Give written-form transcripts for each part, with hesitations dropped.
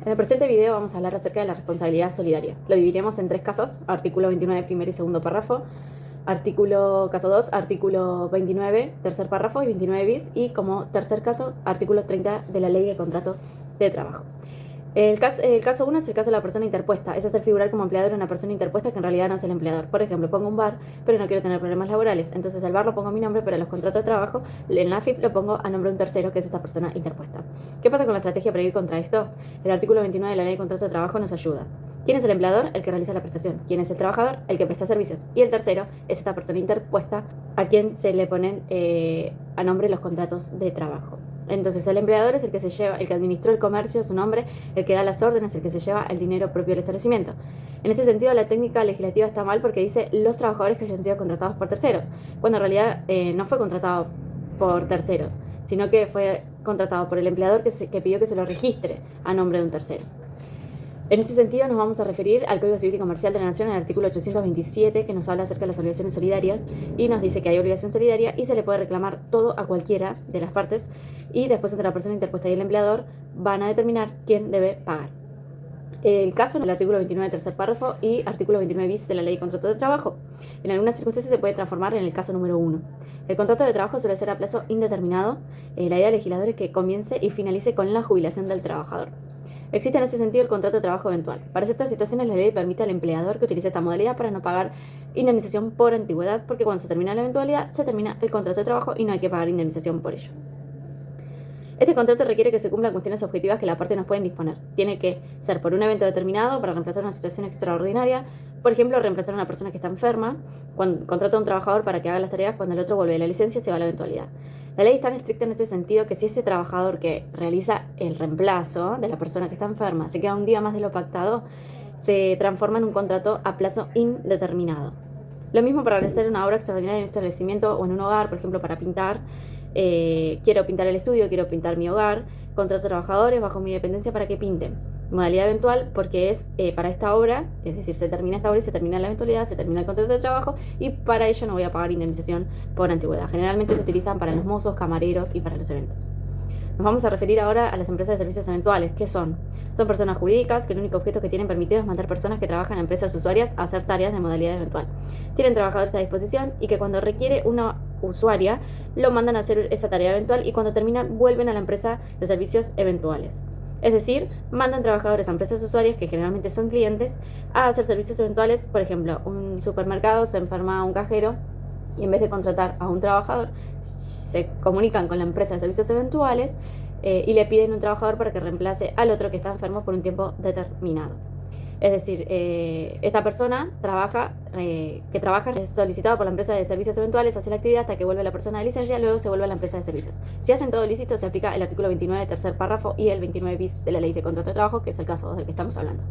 En el presente video vamos a hablar acerca de la responsabilidad solidaria. Lo dividiremos en tres casos: artículo 29, primer y segundo párrafo, caso 2, artículo 29, tercer párrafo y 29 bis, y como tercer caso, artículo 30 de la Ley de Contrato de Trabajo. El caso 1 es el caso de la persona interpuesta. Es hacer figurar como empleador a una persona interpuesta que en realidad no es el empleador. Por ejemplo, pongo un bar, pero no quiero tener problemas laborales. Entonces al bar lo pongo a mi nombre, pero en los contratos de trabajo, en la AFIP lo pongo a nombre de un tercero, que es esta persona interpuesta. ¿Qué pasa con la estrategia para ir contra esto? El artículo 29 de la Ley de Contrato de Trabajo nos ayuda. ¿Quién es el empleador? El que realiza la prestación. ¿Quién es el trabajador? El que presta servicios. Y el tercero es esta persona interpuesta a quien se le ponen a nombre los contratos de trabajo. Entonces el empleador es el que se lleva, el que administró el comercio, su nombre, el que da las órdenes, el que se lleva el dinero propio del establecimiento. En este sentido, la técnica legislativa está mal porque dice los trabajadores que hayan sido contratados por terceros, cuando en realidad no fue contratado por terceros, sino que fue contratado por el empleador que pidió que se lo registre a nombre de un tercero. En este sentido nos vamos a referir al Código Civil y Comercial de la Nación, en el artículo 827, que nos habla acerca de las obligaciones solidarias y nos dice que hay obligación solidaria y se le puede reclamar todo a cualquiera de las partes, y después entre la persona interpuesta y el empleador van a determinar quién debe pagar. El caso en el artículo 29, tercer párrafo, y artículo 29 bis de la Ley de Contrato de Trabajo. En algunas circunstancias se puede transformar en el caso número 1. El contrato de trabajo suele ser a plazo indeterminado. La idea del legislador es que comience y finalice con la jubilación del trabajador. Existe en ese sentido el contrato de trabajo eventual. Para ciertas situaciones la ley permite al empleador que utilice esta modalidad para no pagar indemnización por antigüedad, porque cuando se termina la eventualidad se termina el contrato de trabajo y no hay que pagar indemnización por ello. Este contrato requiere que se cumplan cuestiones objetivas que las partes nos pueden disponer. Tiene que ser por un evento determinado, para reemplazar una situación extraordinaria. Por ejemplo, reemplazar a una persona que está enferma. Cuando contrata a un trabajador para que haga las tareas, cuando el otro vuelve de la licencia se va a la eventualidad. La ley es tan estricta en este sentido que si ese trabajador que realiza el reemplazo de la persona que está enferma se queda un día más de lo pactado, se transforma en un contrato a plazo indeterminado. Lo mismo para realizar una obra extraordinaria en un establecimiento o en un hogar, por ejemplo, para pintar. Quiero pintar el estudio, quiero pintar mi hogar, contrato a trabajadores bajo mi dependencia para que pinten. Modalidad eventual porque es para esta obra, es decir, se termina esta obra y se termina la eventualidad, se termina el contrato de trabajo, y para ello no voy a pagar indemnización por antigüedad. Generalmente se utilizan para los mozos, camareros y para los eventos. Nos vamos a referir ahora a las empresas de servicios eventuales. ¿Qué son? Son personas jurídicas que el único objeto que tienen permitido es mandar personas que trabajan en empresas usuarias a hacer tareas de modalidad eventual. Tienen trabajadores a disposición y que cuando requiere una usuaria lo mandan a hacer esa tarea eventual, y cuando terminan vuelven a la empresa de servicios eventuales. Es decir, mandan trabajadores a empresas usuarias, que generalmente son clientes, a hacer servicios eventuales. Por ejemplo, un supermercado se enferma a un cajero y en vez de contratar a un trabajador, se comunican con la empresa de servicios eventuales y le piden un trabajador para que reemplace al otro que está enfermo por un tiempo determinado. Es decir, esta persona que trabaja es solicitada por la empresa de servicios eventuales, hace la actividad hasta que vuelve la persona de licencia, luego se vuelve a la empresa de servicios. Si hacen todo lícito, se aplica el artículo 29, tercer párrafo, y el 29 bis de la Ley de Contrato de Trabajo, que es el caso 2 del que estamos hablando.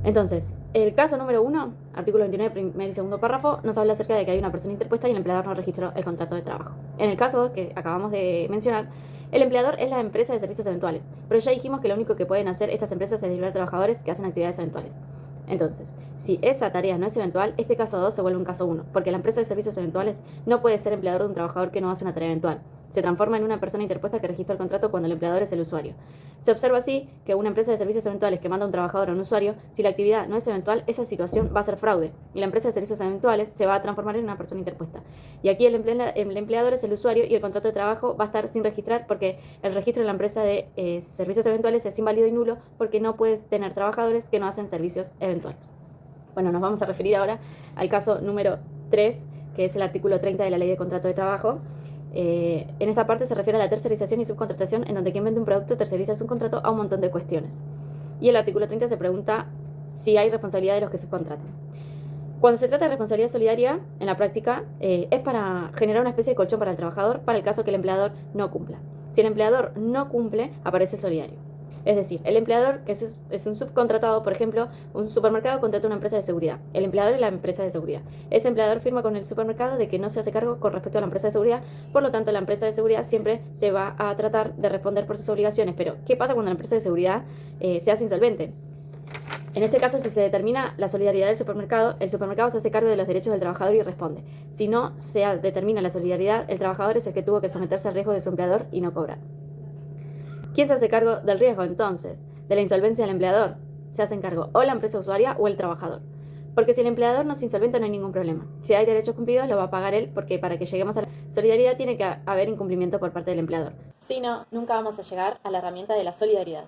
Entonces, el caso número 1, artículo 29, primer y segundo párrafo, nos habla acerca de que hay una persona interpuesta y el empleador no registró el contrato de trabajo. En el caso que acabamos de mencionar, el empleador es la empresa de servicios eventuales, pero ya dijimos que lo único que pueden hacer estas empresas es liberar trabajadores que hacen actividades eventuales. Entonces, si esa tarea no es eventual, este caso 2 se vuelve un caso 1, porque la empresa de servicios eventuales no puede ser empleador de un trabajador que no hace una tarea eventual. Se transforma en una persona interpuesta que registra el contrato cuando el empleador es el usuario. Se observa así que una empresa de servicios eventuales que manda a un trabajador a un usuario, si la actividad no es eventual, esa situación va a ser fraude, y la empresa de servicios eventuales se va a transformar en una persona interpuesta. Y aquí el empleador es el usuario, y el contrato de trabajo va a estar sin registrar, porque el registro de la empresa de servicios eventuales es inválido y nulo, porque no puedes tener trabajadores que no hacen servicios eventuales. Bueno, nos vamos a referir ahora al caso número 3, que es el artículo 30 de la Ley de Contrato de Trabajo. En esta parte se refiere a la tercerización y subcontratación, en donde quien vende un producto terceriza su contrato a un montón de cuestiones. Y el artículo 30 se pregunta si hay responsabilidad de los que subcontratan. Cuando se trata de responsabilidad solidaria, en la práctica, es para generar una especie de colchón para el trabajador para el caso que el empleador no cumpla. Si el empleador no cumple, aparece el solidario. Es decir, el empleador, que es un subcontratado, por ejemplo, un supermercado contrata una empresa de seguridad. El empleador es la empresa de seguridad. Ese empleador firma con el supermercado de que no se hace cargo con respecto a la empresa de seguridad, por lo tanto la empresa de seguridad siempre se va a tratar de responder por sus obligaciones. Pero, ¿qué pasa cuando la empresa de seguridad se hace insolvente? En este caso, si se determina la solidaridad del supermercado, el supermercado se hace cargo de los derechos del trabajador y responde. Si no se determina la solidaridad, el trabajador es el que tuvo que someterse al riesgo de su empleador y no cobrar. ¿Quién se hace cargo del riesgo entonces? De la insolvencia del empleador se hacen cargo o la empresa usuaria o el trabajador. Porque si el empleador no es insolvente no hay ningún problema. Si hay derechos cumplidos lo va a pagar él, porque para que lleguemos a la solidaridad tiene que haber incumplimiento por parte del empleador. Si no, nunca vamos a llegar a la herramienta de la solidaridad.